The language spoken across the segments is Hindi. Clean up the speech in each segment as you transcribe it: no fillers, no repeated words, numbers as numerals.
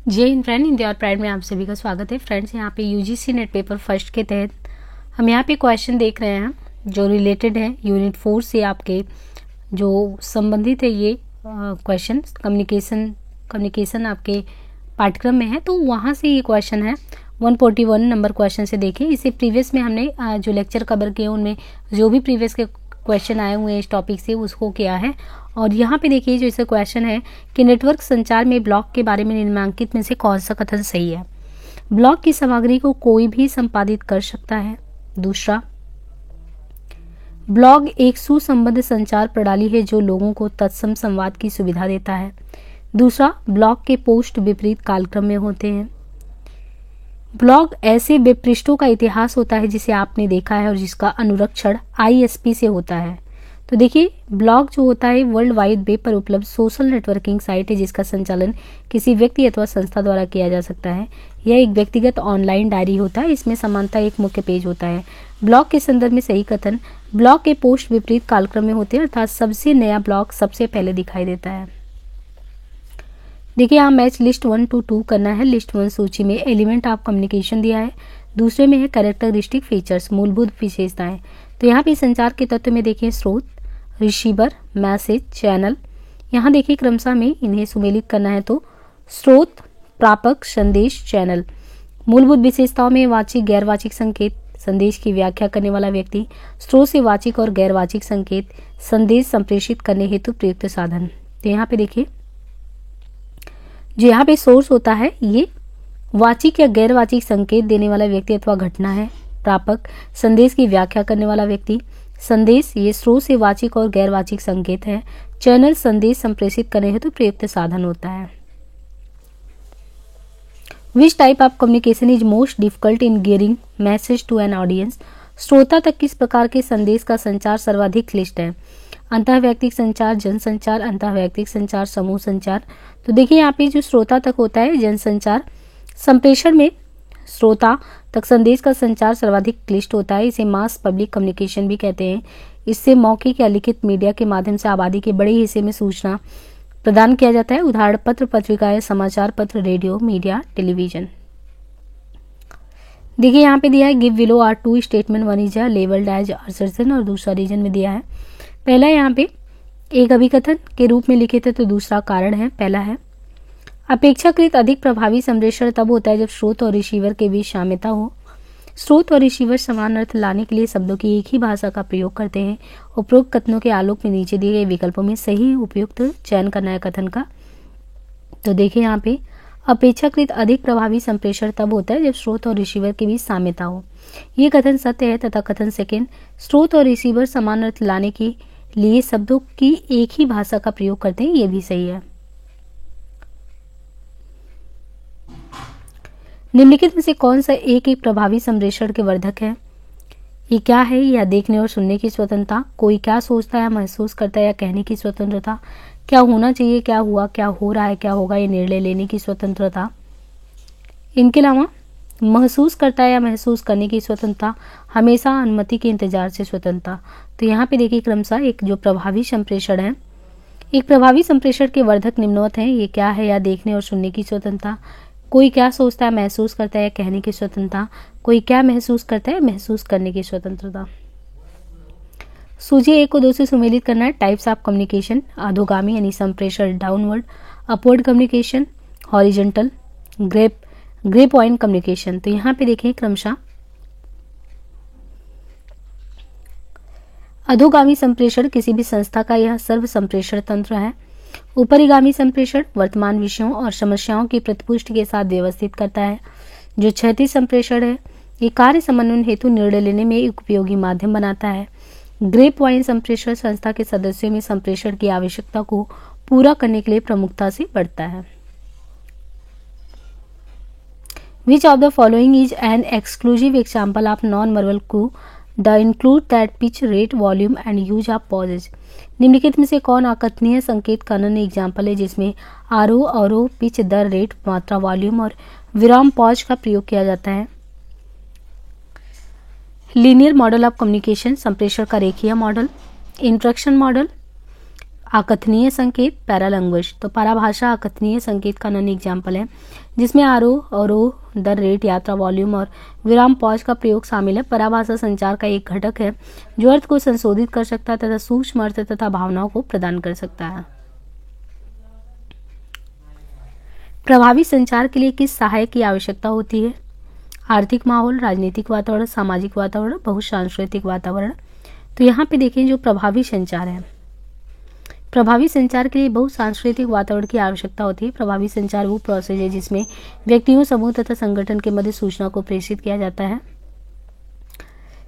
जय हिंद फ्रेंड, हिंदी और प्राइड में आप सभी का स्वागत है। फ्रेंड्स, यहाँ पे यूजीसी नेट पेपर फर्स्ट के तहत हम यहाँ पे क्वेश्चन देख रहे हैं जो रिलेटेड है यूनिट 4 से। आपके जो संबंधित है ये क्वेश्चन कम्युनिकेशन आपके पाठ्यक्रम में है, तो वहाँ से ये क्वेश्चन है 141 नंबर क्वेश्चन से देखें। इसे प्रीवियस में हमने जो लेक्चर कवर किए उनमें जो भी प्रीवियस के क्वेश्चन आए हुए हैं इस टॉपिक से उसको किया है। और यहाँ पे देखिए जो इसका क्वेश्चन है कि नेटवर्क संचार में ब्लॉक के बारे में निम्नलिखित में से कौन सा कथन सही है। ब्लॉक की सामग्री को कोई भी संपादित कर सकता है। दूसरा, ब्लॉग एक सुसंबद्ध संचार प्रणाली है जो लोगों को तत्सम संवाद की सुविधा देता है। दूसरा, ब्लॉग के पोस्ट विपरीत कालक्रम में होते हैं। ब्लॉग ऐसे वेब पृष्ठों का इतिहास होता है जिसे आपने देखा है और जिसका अनुरक्षण ISP से होता है। तो देखिए, ब्लॉग जो होता है वर्ल्ड वाइड वेब पर उपलब्ध सोशल नेटवर्किंग साइट है जिसका संचालन किसी व्यक्ति अथवा संस्था द्वारा किया जा सकता है। यह एक व्यक्तिगत ऑनलाइन डायरी होता है। इसमें समानता एक मुख्य पेज होता है। ब्लॉग के संदर्भ में सही कथन, ब्लॉग के पोस्ट विपरीत कालक्रम में होते हैं, अर्थात सबसे नया ब्लॉग सबसे पहले दिखाई देता है। देखिए, यहाँ मैच लिस्ट 1 to 2 करना है। लिस्ट 1 सूची में एलिमेंट ऑफ कम्युनिकेशन दिया है। दूसरे में है कैरेक्टरिस्टिक फीचर्स, मूलभूत विशेषताएं। तो यहाँ पे संचार के तत्व में देखिए स्रोत, रिसीवर, मैसेज, चैनल। यहाँ देखिए क्रमशः में इन्हें सुमेलित करना है तो स्रोत, प्रापक, संदेश, चैनल। मूलभूत विशेषताओं में वाचिक, गैरवाचिक संकेत, संदेश की व्याख्या करने वाला व्यक्ति, स्रोत से वाचिक और गैरवाचिक संकेत, संदेश संप्रेषित करने हेतु प्रयुक्त साधन। तो यहाँ पे देखिए जो यहाँ पे सोर्स होता है ये वाचिक या गैरवाचिक संकेत देने वाला व्यक्ति अथवा घटना है। प्रापक, संदेश की व्याख्या करने वाला व्यक्ति। संदेश ये स्रोत से वाचिक और गैरवाचिक संकेत है। चैनल संदेश संप्रेषित करने हेतु प्रयुक्त साधन होता है। Which type of communication is most difficult in gearing message to an audience. श्रोता तक किस प्रकार के संदेश का संचार सर्वाधिक क्लिष्ट है। अंतःवैयक्तिक संचार, जनसंचार, अंतःवैयक्तिक संचार, समूह संचार। तो देखिए यहाँ पे जो श्रोता तक होता है जनसंचार, संप्रेषण में श्रोता तक संदेश का संचार सर्वाधिक क्लिष्ट होता है। इसे मास पब्लिक कम्युनिकेशन भी कहते हैं। इससे मौखिक या लिखित मीडिया के माध्यम से आबादी के बड़े हिस्से में सूचना प्रदान किया जाता है। उदाहरण पत्र, पत्रिकाएं, समाचार पत्र, रेडियो, मीडिया, टेलीविजन। देखिए यहाँ पे दिया है give below are two statement, one is labelled as assertion और दूसरा रीजन में दिया है। पहला यहाँ पे एक अभिकथन के रूप में लिखित है तो दूसरा कारण है। पहला है अपेक्षाकृत अधिक प्रभावी संप्रेषण तब होता है जब स्रोत और रिसीवर के बीच साम्यता हो। स्रोत और रिसीवर समान अर्थ लाने के लिए शब्दों की एक ही भाषा का प्रयोग करते हैं। उपरोक्त कथनों के आलोक में नीचे दिए गए विकल्पों में सही उपयुक्त चयन करना है कथन का। तो देखिए यहाँ पे अपेक्षाकृत अधिक प्रभावी संप्रेषण तब होता है जब स्रोत और रिसीवर के बीच साम्यता हो। ये कथन सत्य है तथा कथन सेकेंड, स्रोत और रिसीवर समान अर्थ लाने के लिए शब्दों की एक ही भाषा का प्रयोग करते हैं, ये भी सही है। निम्नलिखित में से कौन सा एक प्रभावी संप्रेषण के वर्धक है। ये क्या है? या देखने और सुनने की स्वतंत्रता, कोई क्या सोचता है, महसूस करता है या कहने की स्वतंत्रता, क्या होना चाहिए, क्या हुआ, क्या हो रहा है, क्या होगा, ये निर्णय लेने की स्वतंत्रता। इनके अलावा महसूस करता है या महसूस करने की स्वतंत्रता, हमेशा अनुमति के इंतजार से स्वतंत्रता। तो यहाँ पे देखिए क्रमशः एक जो प्रभावी संप्रेषण है, एक प्रभावी संप्रेषण के वर्धक निम्नवत हैं। ये क्या है? या देखने और सुनने की स्वतंत्रता, कोई क्या सोचता है, महसूस करता है, कहने की स्वतंत्रता, कोई क्या महसूस करता है, महसूस करने की स्वतंत्रता। सूची 1 को 2 से सुमेलित करना है। टाइप्स ऑफ कम्युनिकेशन, अधोगामी यानी संप्रेषण downward, upward communication, horizontal, grey point communication. तो यहाँ पे देखें क्रमशः अधोगामी संप्रेषण किसी भी संस्था का यह सर्व संप्रेषण तंत्र है। ऊपरीगामी संप्रेषण वर्तमान विषयों और समस्याओं की प्रतिपुष्टि के साथ व्यवस्थित करता है। जो क्षैतिज संप्रेषण है ये कार्य समन्वय हेतु निर्णय लेने में एक उपयोगी माध्यम बनाता है। ग्रे पॉइंट संप्रेषण संस्था के सदस्यों में संप्रेषण की आवश्यकता को पूरा करने के लिए प्रमुखता से बढ़ता है। Which of the following is an exclusive example of non-verbal cue? The include that pitch, rate, volume and use of pauses. निम्नलिखित में से कौन अकथनीय संकेत का अनन्य एग्जाम्पल है जिसमें आरोह, अवरोह, पिच, दर, रेट, मात्रा, वॉल्यूम और विराम पॉज का प्रयोग किया जाता है। लीनियर मॉडल ऑफ कम्युनिकेशन संप्रेषण का रेखीय मॉडल, इंटरेक्शन मॉडल, अकथनीय संकेत पैरालैंग्वेज, तो पराभाषा अकथनीय संकेत का नॉन एग्जाम्पल है जिसमें आरोह अवरोह दर रेट यात्रा वॉल्यूम और विराम पॉज का प्रयोग शामिल है। पराभाषा संचार का एक घटक है जो अर्थ को संशोधित कर सकता है तथा सूक्ष्म अर्थ तथा भावनाओं को प्रदान कर सकता है। प्रभावी संचार के लिए किस सहायक की आवश्यकता होती है? आर्थिक माहौल, राजनीतिक वातावरण, सामाजिक वातावरण, बहुसांस्कृतिक वातावरण। तो यहाँ पे देखें जो प्रभावी संचार है, प्रभावी संचार के लिए बहुसांस्कृतिक वातावरण की आवश्यकता होती है। प्रभावी संचार वो प्रोसेस है जिसमें व्यक्तियों, समूह तथा संगठन के मध्य सूचना को प्रेषित किया जाता है।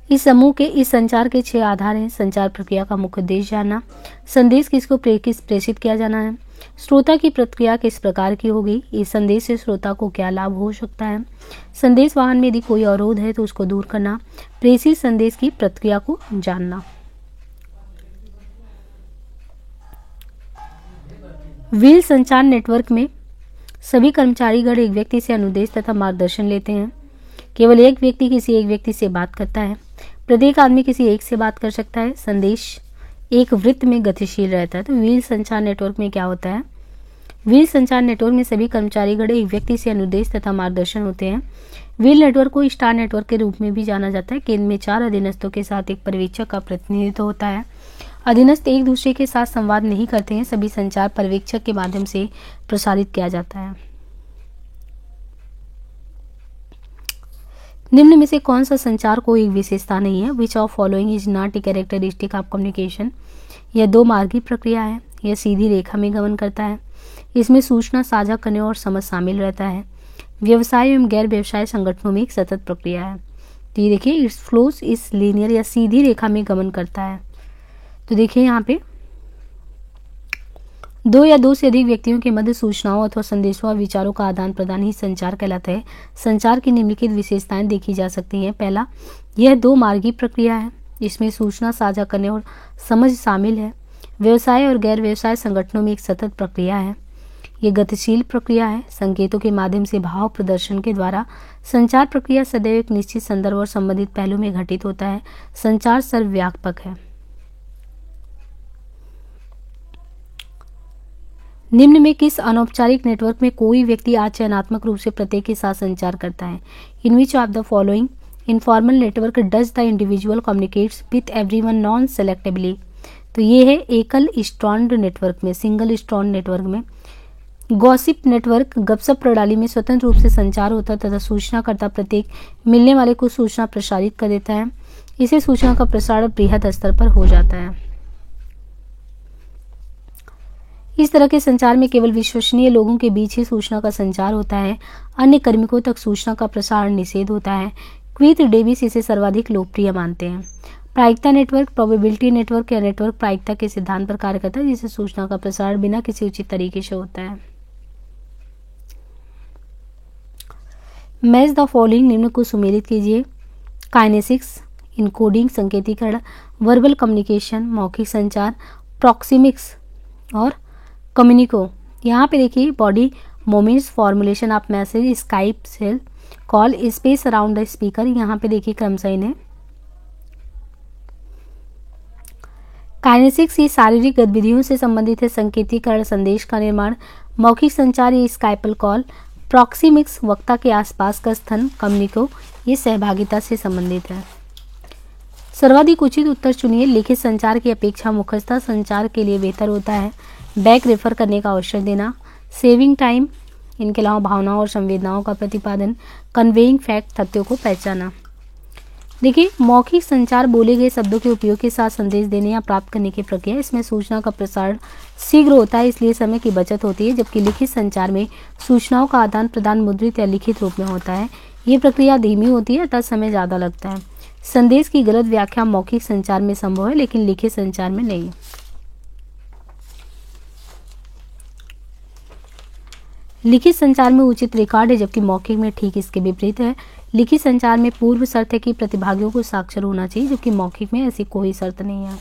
इस संचार के 6 आधार हैं। संचार प्रक्रिया का मुख्य उद्देश्य जानना, संदेश किसको प्रेषित किया जाना है, श्रोता की प्रतिक्रिया किस प्रकार की होगी, इस संदेश से श्रोता को क्या लाभ हो सकता है, संदेश वाहन में यदि कोई अवरोध है तो उसको दूर करना, प्रेषित संदेश की प्रतिक्रिया को जानना। व्हील संचार नेटवर्क में सभी कर्मचारीगण एक व्यक्ति से अनुदेश तथा मार्गदर्शन लेते हैं। केवल एक व्यक्ति किसी एक व्यक्ति से बात करता है। प्रत्येक आदमी किसी एक से बात कर सकता है। संदेश एक वृत्त में गतिशील रहता है। तो व्हील संचार नेटवर्क में क्या होता है? व्हील संचार नेटवर्क में सभी कर्मचारीगण एक व्यक्ति से अनुदेश तथा मार्गदर्शन होते हैं। व्हील नेटवर्क को स्टार नेटवर्क के रूप में भी जाना जाता है। केंद्र में 4 अधीनस्थों के साथ एक पर्यवेक्षक का प्रतिनिधित्व होता है। अधीनस्थ एक दूसरे के साथ संवाद नहीं करते हैं। सभी संचार पर्यवेक्षक के माध्यम से प्रसारित किया जाता है। निम्न में से कौन सा संचार को एक विशेषता नहीं है? Which of following is not a characteristic of communication? यह 2 मार्गी प्रक्रिया है। यह सीधी रेखा में गमन करता है। इसमें सूचना साझा करने और समझ शामिल रहता है। व्यवसाय एवं गैर व्यवसाय संगठनों में एक सतत प्रक्रिया है। तो ये देखिए, इट्स फ्लोस इस लीनियर या सीधी रेखा में गमन करता है। तो देखिए यहाँ पे 2 या 2 से अधिक व्यक्तियों के मध्य सूचनाओं अथवा संदेशों और विचारों का आदान प्रदान ही संचार कहलाता है। संचार की निम्नलिखित विशेषताएं देखी जा सकती हैं। पहला, यह 2 मार्गी प्रक्रिया है। इसमें सूचना साझा करने और समझ शामिल है। व्यवसाय और गैर व्यवसाय संगठनों में एक सतत प्रक्रिया है। ये गतिशील प्रक्रिया है। संकेतों के माध्यम से भाव प्रदर्शन के द्वारा संचार प्रक्रिया सदैव एक निश्चित संदर्भ और संबंधित पहलू में घटित होता है। संचार सर्वव्यापक है। निम्न में किस अनौपचारिक नेटवर्क में कोई व्यक्ति आचरणात्मक रूप से प्रत्येक के साथ संचार करता है? In which of the following informal network does the individual communicates with everyone non selectively? तो ये है एकल स्ट्रॉन्ड नेटवर्क में, सिंगल स्ट्रॉन्ड नेटवर्क में। गॉसिप नेटवर्क गपसप प्रणाली में स्वतंत्र रूप से संचार होता है तथा सूचनाकर्ता प्रत्येक मिलने वाले को सूचना प्रसारित कर देता है। इसे सूचना का प्रसारण बृहद स्तर पर हो जाता है। इस तरह के संचार में केवल विश्वसनीय लोगों के बीच ही सूचना का संचार होता है। अन्य कार्मिकों तक सूचना का प्रसारण निषेध होता है। क्विथ डेविस इसे सर्वाधिक लोकप्रिय मानते हैं। प्रायिकता नेटवर्क प्रोबेबिलिटी नेटवर्क या नेटवर्क प्रायिकता के सिद्धांत पर कार्य करता है, जिससे सूचना का प्रसारण बिना किसी उचित तरीके से होता है। मैच द फॉलोइंग, निम्न को सुमेलित कीजिए। काइनेसिक्स, इनकोडिंग संकेतीकरण, वर्बल कम्युनिकेशन मौखिक संचार, प्रॉक्सिमिक्स और कम्युनिको। यहाँ पे देखिए body moments, formulation of message, Skype cell call, space around the speaker. यहाँ पे देखिए क्रमशः इन्हें। काइनेसिक्स ये शारीरिक गतिविधियों से संबंधित है। संकेतीकरण संदेश का निर्माण, मौखिक संचार ये स्काइपल कॉल, प्रॉक्सिमिक्स वक्ता के आसपास का स्थान, कम्युनिको ये सहभागिता से संबंधित है। सर्वाधिक उचित उत्तर चुनिए। लिखित संचार की अपेक्षा मुखस्तः संचार के लिए बेहतर होता है। बैक रेफर करने का अवसर देना, सेविंग टाइम, इनके अलावा भावनाओं और संवेदनाओं का प्रतिपादन, कन्वेइंग फैक्ट तथ्यों को पहचाना। देखिए, मौखिक संचार बोले गए शब्दों के उपयोग के साथ संदेश देने या प्राप्त करने की प्रक्रिया। इसमें सूचना का प्रसारण शीघ्र होता है, इसलिए समय की बचत होती है। जबकि लिखित संचार में सूचनाओं का आदान प्रदान मुद्रित या लिखित रूप में होता है। ये प्रक्रिया धीमी होती है अतः समय ज़्यादा लगता है। संदेश की गलत व्याख्या मौखिक संचार में संभव है, लेकिन लिखित संचार में नहीं। लिखित संचार में उचित रिकॉर्ड है, जबकि मौखिक में ठीक इसके विपरीत है। लिखित संचार में पूर्व शर्त है कि प्रतिभागियों को साक्षर होना चाहिए, जबकि मौखिक में ऐसी कोई शर्त नहीं है।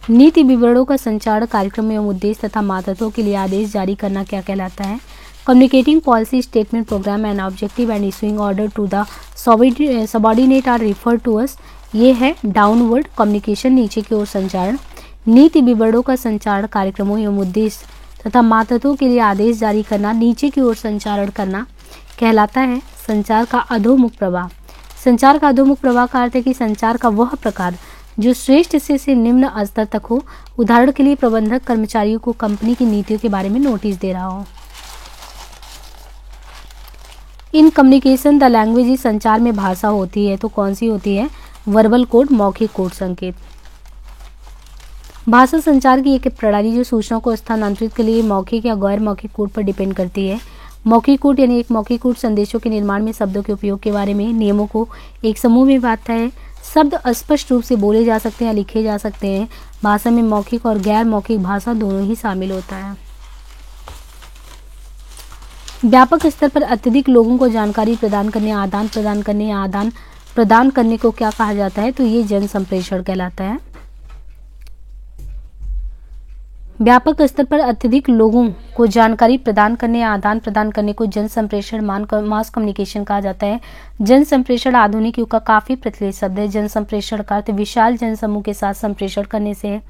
नीति विवरणों का संचार कार्यक्रम एवं उद्देश्य तथा मातहतों के लिए आदेश जारी करना क्या कहलाता है? Communicating policy statement programme and objective and issuing order to the subordinate are refer to as ये है डाउनवर्ड कम्युनिकेशन, नीचे की ओर संचारण। नीति विवरणों का संचारण, कार्यक्रमों एवं उद्देश्य तथा मातहतों के लिए आदेश जारी करना, नीचे की ओर संचारण करना कहलाता है संचार का अधोमुख प्रवाह। संचार का अधोमुख प्रवाह का अर्थ है कि संचार का वह प्रकार जो श्रेष्ठ से निम्न स्तर तक हो। उदाहरण के लिए प्रबंधक कर्मचारियों को कंपनी की नीतियों के बारे में नोटिस दे रहा हो। इन कम्युनिकेशन द लैंग्वेज ही संचार में भाषा होती है, तो कौन सी होती है? वर्बल कोड, मौखिक कोड संकेत। भाषा संचार की एक प्रणाली जो सूचना को स्थानांतरित के लिए मौखिक या गैर मौखिक कोड पर डिपेंड करती है। मौखिक कोड यानी एक मौखिक कोड संदेशों के निर्माण में शब्दों के उपयोग के बारे में नियमों को एक समूह में बांटता है। शब्द स्पष्ट रूप से बोले जा सकते हैं या लिखे जा सकते हैं। भाषा में मौखिक और गैर मौखिक भाषा दोनों ही शामिल होता है। व्यापक स्तर पर अत्यधिक लोगों को जानकारी प्रदान करने, आदान प्रदान करने या आदान प्रदान करने को क्या कहा जाता है? तो ये जन संप्रेषण कहलाता है। व्यापक स्तर पर अत्यधिक लोगों को जानकारी प्रदान करने या आदान प्रदान करने को जन संप्रेषण मास कम्युनिकेशन कहा जाता है। जन संप्रेषण आधुनिक युग का काफी प्रचलित शब्द है। जन संप्रेषण का अर्थ विशाल जनसमूह के साथ संप्रेषण करने से है।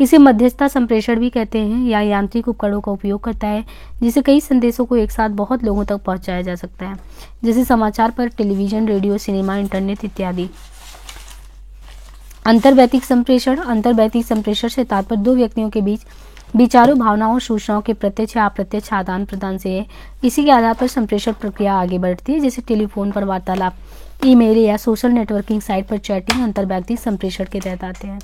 इसे मध्यस्थता संप्रेषण भी कहते हैं या यांत्रिक उपकरणों का उपयोग करता है जिससे कई संदेशों को एक साथ बहुत लोगों तक पहुंचाया जा सकता है, जैसे समाचार पर, टेलीविजन, रेडियो, सिनेमा, इंटरनेट इत्यादि। अंतर्वैयक्तिक संप्रेषण, अंतर्वैयक्तिक संप्रेषण से तात्पर्य दो व्यक्तियों के बीच विचारों, भावनाओं, सूचनाओं के प्रत्यक्ष या अप्रत्यक्ष आदान प्रदान से है। इसी के आधार पर संप्रेषण प्रक्रिया आगे बढ़ती है, जैसे टेलीफोन पर वार्तालाप, ईमेल या सोशल नेटवर्किंग साइट पर चैटिंग अंतर्वैयक्तिक संप्रेषण के तहत आते हैं।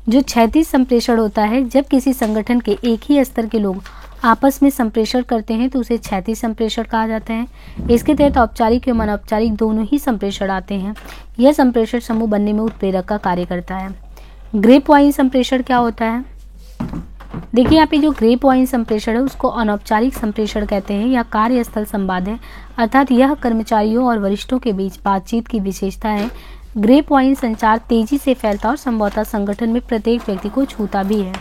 जो क्षैतिज संप्रेषण होता है, जब किसी संगठन के एक ही स्तर के लोग आपस में संप्रेषण करते हैं तो उसे क्षैतिज संप्रेषण कहा जाता है। इसके तहत औपचारिक एवं अनौपचारिक दोनों ही संप्रेषण आते हैं। यह संप्रेषण समूह बनने में उत्प्रेरक का कार्य करता है। ग्रेप वाइन संप्रेषण क्या होता है? देखिए यहाँ पे जो ग्रेप वाइन संप्रेषण है उसको अनौपचारिक संप्रेषण कहते हैं या कार्यस्थल संवाद है, अर्थात यह कर्मचारियों और वरिष्ठों के बीच बातचीत की विशेषता है। ग्रेप वाइन संचार तेजी से फैलता और संभवतः संगठन में प्रत्येक व्यक्ति को छूता भी है।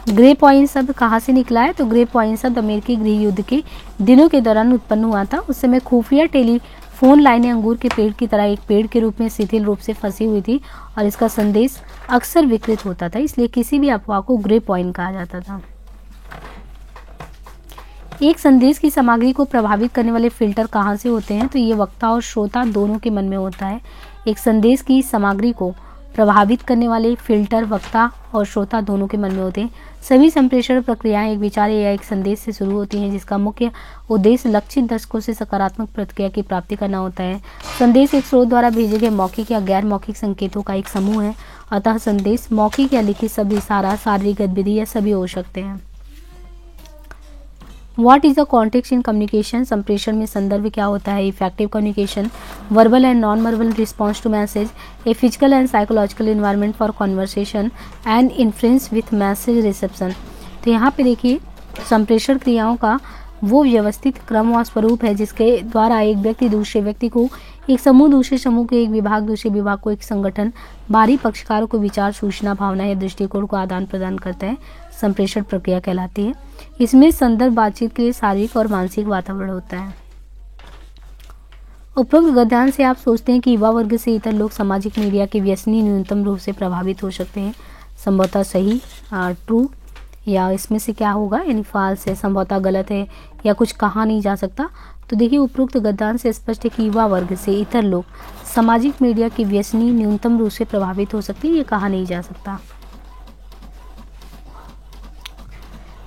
ग्रेप वाइन शब्द कहाँ से निकला है? तो ग्रेप वाइन शब्द अमेरिकी गृह युद्ध के दिनों के दौरान उत्पन्न हुआ था। उस समय खुफिया टेलीफोन लाइनें अंगूर के पेड़ की तरह एक पेड़ के रूप में शिथिल रूप से फंसी हुई थी और इसका संदेश अक्सर विकृत होता था, इसलिए किसी भी अफवाह को ग्रेप वाइन कहा जाता था। एक संदेश की सामग्री को प्रभावित करने वाले फिल्टर कहाँ से होते हैं? तो ये वक्ता और श्रोता दोनों के मन में होता है। एक संदेश की सामग्री को प्रभावित करने वाले फिल्टर वक्ता और श्रोता दोनों के मन में होते हैं। सभी संप्रेषण प्रक्रियाएं एक विचार या एक संदेश से शुरू होती हैं जिसका मुख्य उद्देश्य लक्षित दर्शकों से सकारात्मक प्रतिक्रिया की प्राप्ति करना होता है। संदेश एक स्रोत द्वारा भेजे गए मौखिक या गैर मौखिक संकेतों का एक समूह है, अतः संदेश मौखिक या लिखित शब्द, इशारा, शारीरिक गतिविधि या सभी हो सकते हैं। What is the context in communication? संप्रेषण में संदर्भ क्या होता है? Effective communication, verbal and non verbal response to message, a physical and psychological environment for conversation and influence with message reception. तो यहाँ पे देखिए संप्रेषण क्रियाओं का वो व्यवस्थित क्रम व स्वरूप है जिसके द्वारा एक व्यक्ति दूसरे व्यक्ति को, एक समूह दूसरे समूह को, एक विभाग दूसरे विभाग को, एक संगठन बाहरी पक्षकारों को विचार, सूचना, भावना या दृष्टिकोण को आदान प्रदान करता है। संप्रेषण प्रक्रिया कहलाती है। इसमें संदर्भ बातचीत के लिए शारीरिक और मानसिक वातावरण होता है। उपरोक्त गद्यांश से आप सोचते हैं कि युवा वर्ग से इतर लोग सामाजिक मीडिया के व्यसनी न्यूनतम रूप से प्रभावित हो सकते हैं। संभवतः सही, ट्रू, या इसमें से क्या होगा यानी फॉल्स है, संभवतः गलत है या कुछ कहा नहीं जा सकता। तो देखिए उपरोक्त गद्यांश से स्पष्ट है कि युवा वर्ग से इतर लोग सामाजिक मीडिया के व्यसनी न्यूनतम रूप से प्रभावित हो सकते हैं, ये कहा नहीं जा सकता।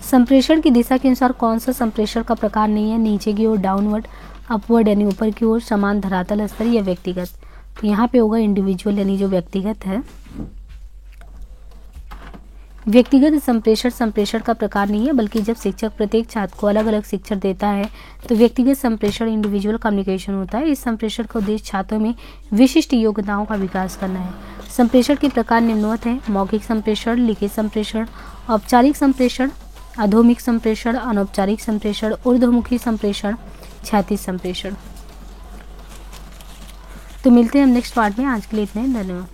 संप्रेषण की दिशा के अनुसार कौन सा संप्रेषण का प्रकार नहीं है? नीचे की ओर, डाउनवर्ड, अपवर्ड यानी ऊपर की ओर, समान धरातल स्तर या व्यक्तिगत। तो यहाँ पे होगा इंडिविजुअल यानी जो व्यक्तिगत है। व्यक्तिगत संप्रेषण संप्रेषण का प्रकार नहीं है, बल्कि जब शिक्षक प्रत्येक छात्र को अलग अलग शिक्षण देता है तो व्यक्तिगत संप्रेषण इंडिविजुअल कम्युनिकेशन होता है। इस संप्रेषण का उद्देश्य छात्रों में विशिष्ट योग्यताओं का विकास करना है। संप्रेषण के प्रकार निम्नवत हैं: मौखिक संप्रेषण, लिखित संप्रेषण, औपचारिक संप्रेषण, अधोमुखी संप्रेषण, अनौपचारिक संप्रेषण, ऊर्ध्वमुखी संप्रेषण, क्षैतिज संप्रेषण। तो मिलते हैं हम नेक्स्ट पार्ट में। आज के लिए इतने, धन्यवाद।